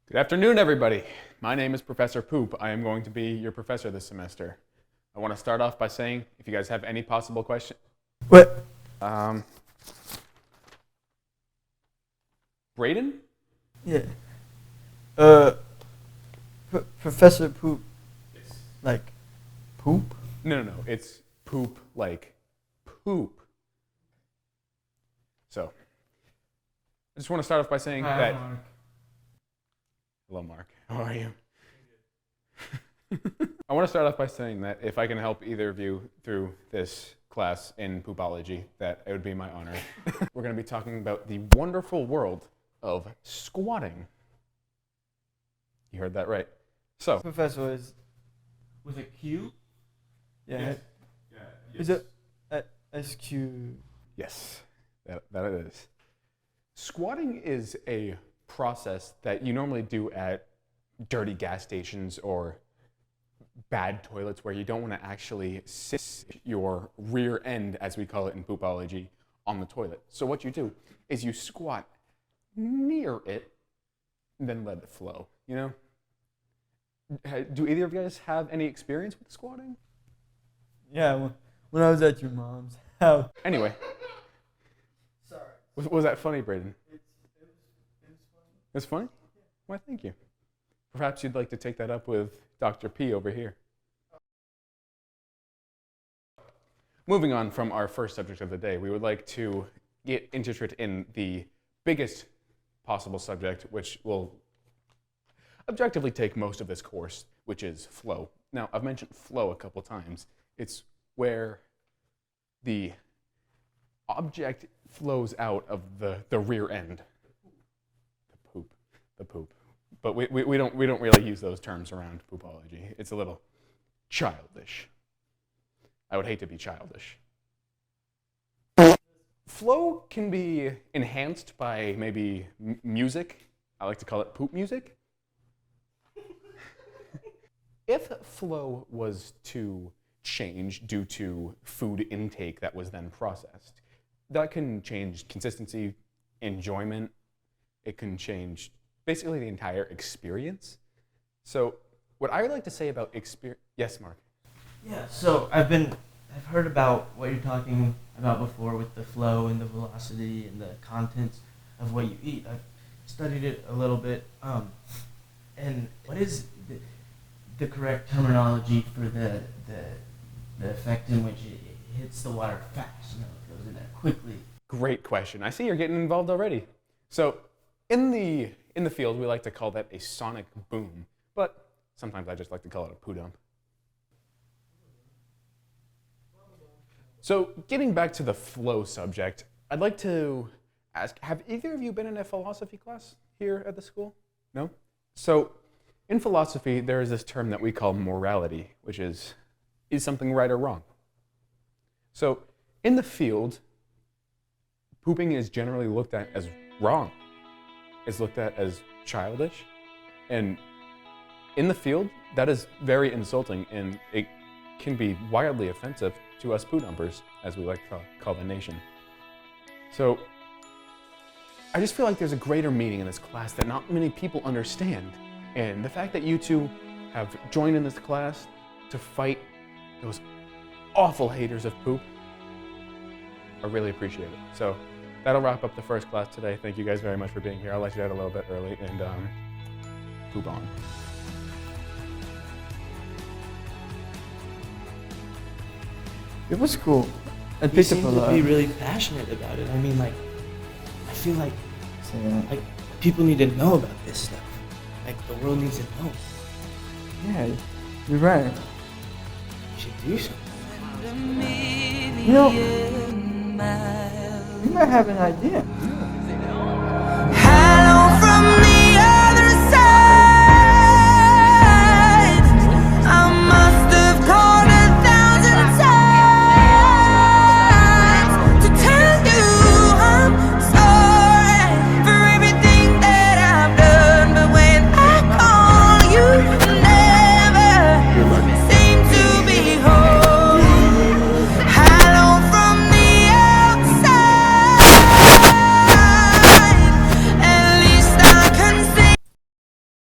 Good afternoon, everybody. My name is Professor Poop. I am going to be your professor this semester. I want to start off by saying, if you guys have any possible questions. What? Brayden? Yeah. Professor Poop. Yes. Like, poop? No. It's poop like poop. So, I just want to start off by saying that... Mark. Hello, Mark. How are you? I want to start off by saying that if I can help either of you through this class in poopology, that it would be my honor. We're going to be talking about the wonderful world of squatting. You heard that right. So, Professor is With a Q? yeah. Yes. Is it SQ? Yes, that it is. Squatting is a process that you normally do at dirty gas stations or bad toilets where you don't want to actually sit your rear end, as we call it in poopology, on the toilet. So what you do is you squat near it and then let it flow, you know? Do either of you guys have any experience with squatting? Yeah, when I was at your mom's house. Anyway, Sorry. was that funny, Brayden? It was funny. It's funny? Why, thank you. Perhaps you'd like to take that up with Dr. P over here. Moving on from our first subject of the day, we would like to get interested in the biggest possible subject, which will objectively take most of this course, which is flow. Now, I've mentioned flow a couple times. It's where the object flows out of the rear end. The poop. But we don't really use those terms around poopology. It's a little childish. I would hate to be childish. Flow can be enhanced by maybe music. I like to call it poop music. If flow was to change due to food intake that was then processed, that can change consistency, enjoyment. It can change basically the entire experience. So what I would like to say about experience... Yes, Mark? Yeah, so I've heard about what you're talking about before with the flow and the velocity and the contents of what you eat. I've studied it a little bit. And what is the correct terminology for the effect in which it hits the water fast, it goes in there quickly? Great question. I see you're getting involved already. So in the field, we like to call that a sonic boom, but sometimes I just like to call it a poo dump. So getting back to the flow subject, I'd like to ask, have either of you been in a philosophy class here at the school? No? So in philosophy, there is this term that we call morality, which is something right or wrong? So in the field, pooping is generally looked at as wrong. It's looked at as childish. And in the field, that is very insulting, and it can be wildly offensive to us poo dumpers, as we like to call the nation. So I just feel like there's a greater meaning in this class that not many people understand. And the fact that you two have joined in this class to fight those awful haters of poop, I really appreciate it. So that'll wrap up the first class today. Thank you guys very much for being here. I'll let you out a little bit early and poop on. It was cool. I You picked up seem a to lot. be really passionate about it. I mean, I feel like So, people need to know about this stuff. The world needs to know. yeah, you're right. You should do something. You know, you might have an idea.